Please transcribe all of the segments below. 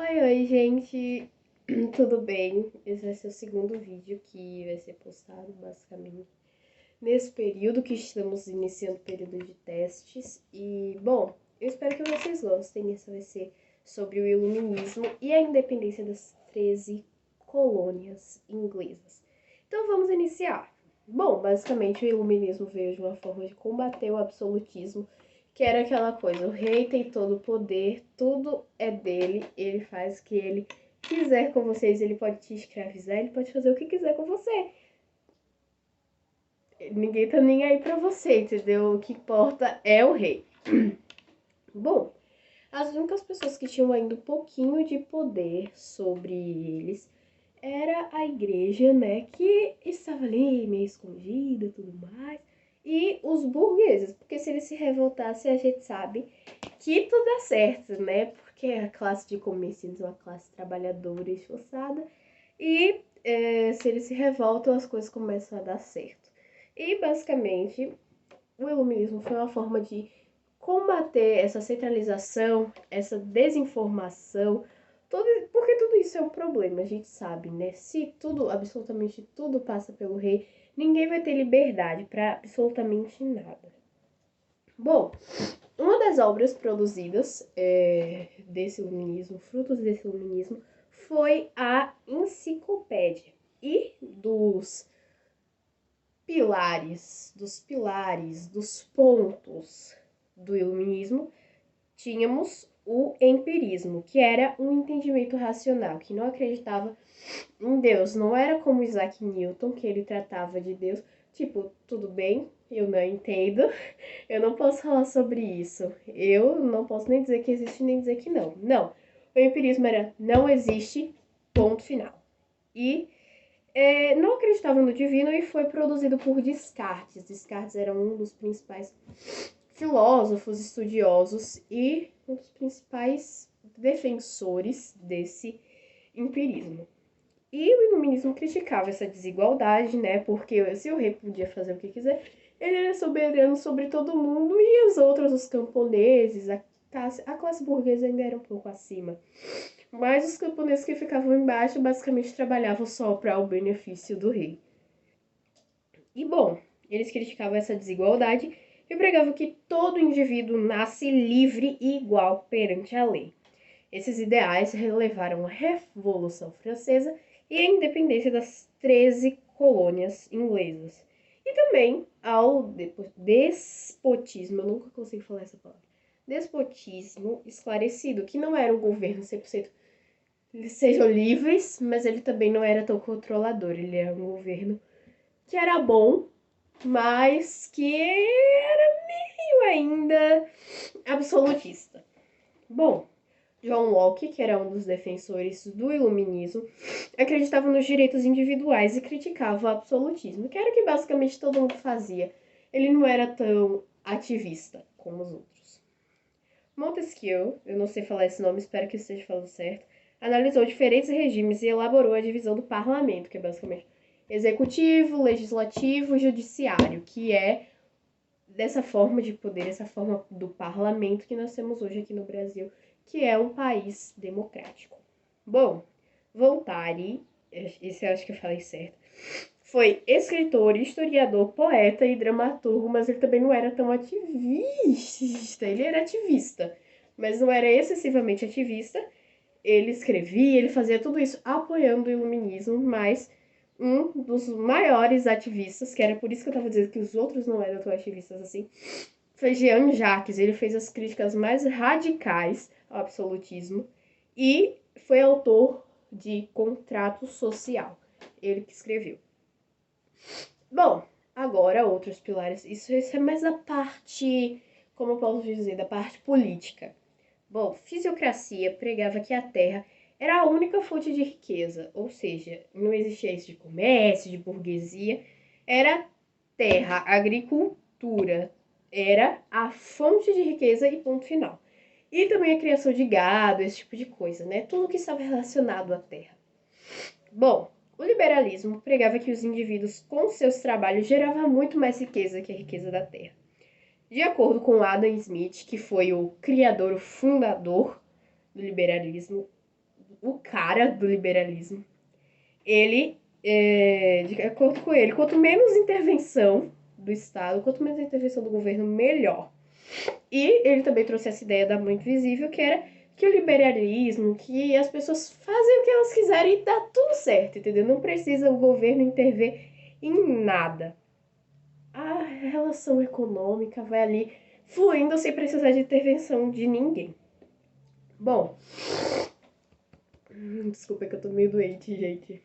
Oi, gente, tudo bem? Esse vai ser o segundo vídeo que vai ser postado, basicamente, nesse período que estamos iniciando o período de testes. E, bom, eu espero que vocês gostem. Esse vai ser sobre o iluminismo e a independência das 13 colônias inglesas. Então, vamos iniciar. Bom, basicamente, o iluminismo veio de uma forma de combater o absolutismo, que era aquela coisa, o rei tem todo o poder, tudo é dele, ele faz o que ele quiser com vocês, ele pode te escravizar, ele pode fazer o que quiser com você. Ninguém tá nem aí pra você, entendeu? O que importa é o rei. Bom, as únicas pessoas que tinham ainda um pouquinho de poder sobre eles era a igreja, né, que estava ali meio escondida e tudo mais, e os burgueses, porque se eles se revoltassem, a gente sabe que tudo dá certo, né, porque a classe de comerciantes é uma classe trabalhadora e esforçada, e se eles se revoltam, as coisas começam a dar certo. E, basicamente, o iluminismo foi uma forma de combater essa centralização, essa desinformação, porque tudo isso é um problema, a gente sabe, né? Se tudo, absolutamente tudo passa pelo rei, ninguém vai ter liberdade para absolutamente nada. Bom, uma das obras produzidas desse iluminismo, frutos desse iluminismo, foi a enciclopédia. E dos pontos do iluminismo, tínhamos o empirismo, que era um entendimento racional, que não acreditava em Deus. Não era como Isaac Newton, que ele tratava de Deus, tipo, tudo bem, eu não entendo, eu não posso falar sobre isso, eu não posso nem dizer que existe, nem dizer que não. Não, o empirismo era não existe, ponto final. E não acreditava no divino e foi produzido por Descartes. Descartes era um dos principais filósofos, estudiosos e um dos principais defensores desse empirismo. E o iluminismo criticava essa desigualdade, né? Porque se o rei podia fazer o que quiser, ele era soberano sobre todo mundo e os outros, os camponeses, a classe burguesa ainda era um pouco acima. Mas os camponeses que ficavam embaixo basicamente trabalhavam só para o benefício do rei. E bom, eles criticavam essa desigualdade e pregavam que todo indivíduo nasce livre e igual perante a lei. Esses ideais relevaram a Revolução Francesa e a independência das 13 colônias inglesas. E também ao despotismo, eu nunca consigo falar essa palavra, despotismo esclarecido, que não era um governo 100% eles sejam livres, mas ele também não era tão controlador. Ele era um governo que era bom, mas que era meio ainda absolutista. Bom, John Locke, que era um dos defensores do iluminismo, acreditava nos direitos individuais e criticava o absolutismo, que era o que basicamente todo mundo fazia. Ele não era tão ativista como os outros. Montesquieu, eu não sei falar esse nome, espero que esteja falando certo, analisou diferentes regimes e elaborou a divisão do parlamento, que é basicamente executivo, legislativo e judiciário, que é dessa forma de poder, essa forma do parlamento que nós temos hoje aqui no Brasil, que é um país democrático. Bom, Voltaire, esse eu acho que eu falei certo, foi escritor, historiador, poeta e dramaturgo, mas ele também não era tão ativista. Ele era ativista, mas não era excessivamente ativista. Ele escrevia, ele fazia tudo isso apoiando o iluminismo, mas um dos maiores ativistas, que era por isso que eu estava dizendo que os outros não eram tão ativistas assim, foi Jean Jacques. Ele fez as críticas mais radicais ao absolutismo e foi autor de Contrato Social. Ele que escreveu. Bom, agora outros pilares. Isso é mais da parte, como eu posso dizer, da parte política. Bom, fisiocracia pregava que a terra era a única fonte de riqueza, ou seja, não existia isso de comércio, de burguesia, era terra, agricultura, era a fonte de riqueza e ponto final. E também a criação de gado, esse tipo de coisa, né? Tudo que estava relacionado à terra. Bom, o liberalismo pregava que os indivíduos com seus trabalhos geravam muito mais riqueza que a riqueza da terra. De acordo com Adam Smith, que foi o criador, o fundador do liberalismo, o cara do liberalismo, ele, de acordo com ele, quanto menos intervenção do Estado, quanto menos intervenção do governo, melhor. E ele também trouxe essa ideia da mão invisível, que era que o liberalismo, que as pessoas fazem o que elas quiserem e dá tudo certo, entendeu? Não precisa o governo intervir em nada. A relação econômica vai ali fluindo sem precisar de intervenção de ninguém. Bom, desculpa que eu tô meio doente, gente.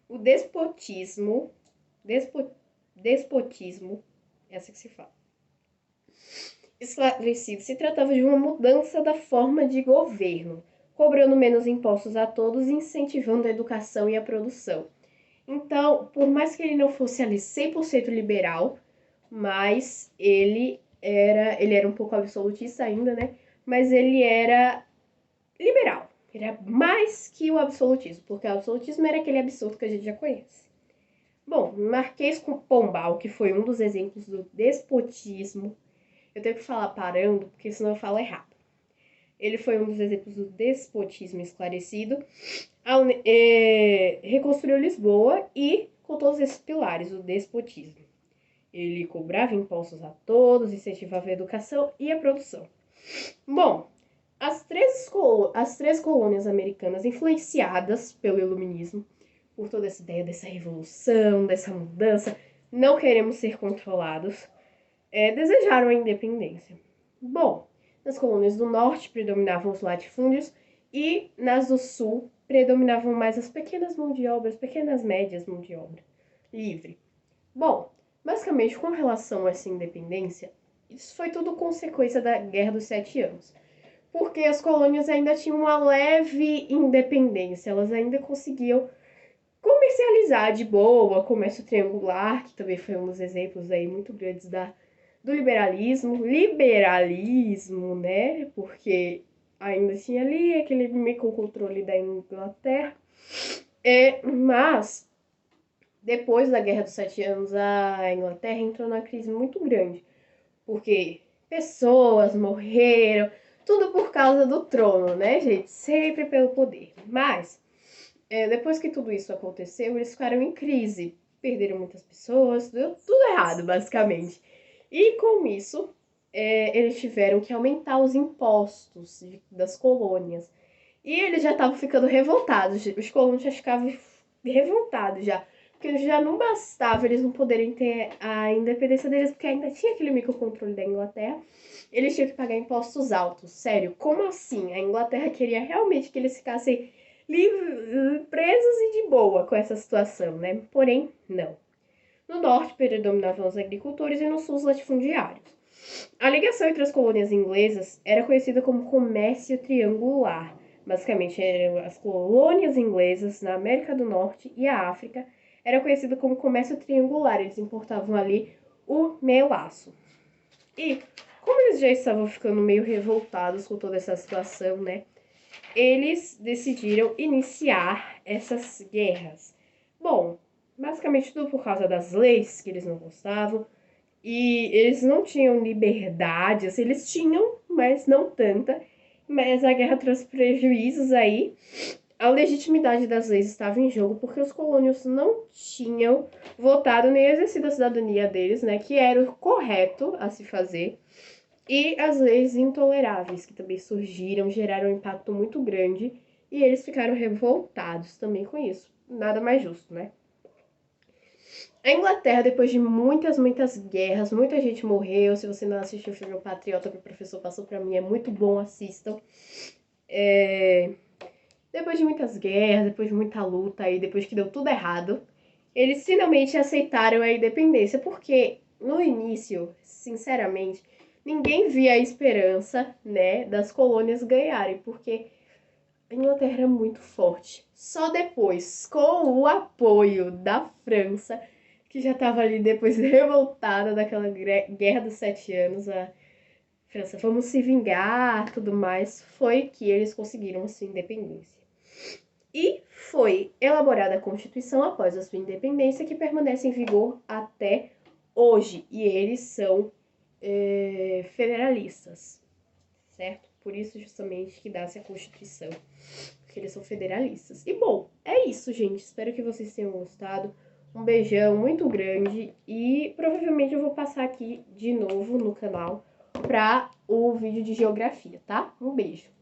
O despotismo, despotismo, essa que se fala, esclarecido, se tratava de uma mudança da forma de governo, cobrando menos impostos a todos e incentivando a educação e a produção. Então, por mais que ele não fosse ali 100% liberal, mas ele era um pouco absolutista ainda, né? Mas ele era liberal. Ele era mais que o absolutismo, porque o absolutismo era aquele absurdo que a gente já conhece. Bom, Marquês com Pombal, que foi um dos exemplos do despotismo. Eu tenho que falar parando, porque senão eu falo errado. Ele foi um dos exemplos do despotismo esclarecido. Reconstruiu Lisboa e com todos esses pilares, o despotismo. Ele cobrava impostos a todos, incentivava a educação e a produção. Bom, as três colônias americanas influenciadas pelo iluminismo, por toda essa ideia dessa revolução, dessa mudança, não queremos ser controlados, desejaram a independência. Bom, nas colônias do norte predominavam os latifúndios e nas do sul predominavam mais as pequenas mãos de obra, as pequenas médias mãos de obra livre. Bom, basicamente com relação a essa independência, isso foi tudo consequência da Guerra dos 7 Anos. Porque as colônias ainda tinham uma leve independência, elas ainda conseguiam comercializar de boa, comércio triangular, que também foi um dos exemplos aí muito grandes do liberalismo, né? Porque ainda tinha ali aquele microcontrole da Inglaterra. Mas, depois da Guerra dos 7 Anos, a Inglaterra entrou numa crise muito grande. Porque pessoas morreram, tudo por causa do trono, né, gente? Sempre pelo poder. Mas, depois que tudo isso aconteceu, eles ficaram em crise. Perderam muitas pessoas, deu tudo errado, basicamente. E com isso, eles tiveram que aumentar os impostos das colônias. E eles já estavam ficando revoltados. Os colonos já ficavam revoltados já. Porque já não bastava eles não poderem ter a independência deles, porque ainda tinha aquele microcontrole da Inglaterra. Eles tinham que pagar impostos altos. Sério, como assim? A Inglaterra queria realmente que eles ficassem presos e de boa com essa situação, né? Porém, não. No norte predominavam os agricultores e no sul os latifundiários. A ligação entre as colônias inglesas era conhecida como comércio triangular. Basicamente, eram as colônias inglesas na América do Norte e a África era conhecida como comércio triangular. Eles importavam ali o melaço. E, como eles já estavam ficando meio revoltados com toda essa situação, né? Eles decidiram iniciar essas guerras. Bom, basicamente tudo por causa das leis que eles não gostavam. E eles não tinham liberdade, assim, eles tinham, mas não tanta. Mas a guerra trouxe prejuízos aí. A legitimidade das leis estava em jogo porque os colônios não tinham votado nem exercido a cidadania deles, né, que era o correto a se fazer. E as leis intoleráveis que também surgiram, geraram um impacto muito grande e eles ficaram revoltados também com isso. Nada mais justo, né? A Inglaterra, depois de muitas guerras, muita gente morreu. Se você não assistiu o filme O Patriota que o professor passou pra mim, é muito bom, assistam. Depois de muitas guerras, depois de muita luta e depois que deu tudo errado, eles finalmente aceitaram a independência, porque no início, sinceramente, ninguém via a esperança, né, das colônias ganharem, porque a Inglaterra era muito forte. Só depois, com o apoio da França, que já estava ali depois revoltada daquela Guerra dos 7 Anos, a França, vamos se vingar, tudo mais, foi que eles conseguiram a sua independência. E foi elaborada a Constituição após a sua independência, que permanece em vigor até hoje. E eles são federalistas, certo? por isso justamente que dá-se a Constituição, porque eles são federalistas. E bom, é isso, gente. Espero que vocês tenham gostado. Um beijão muito grande e provavelmente eu vou passar aqui de novo no canal para o vídeo de geografia, tá? Um beijo.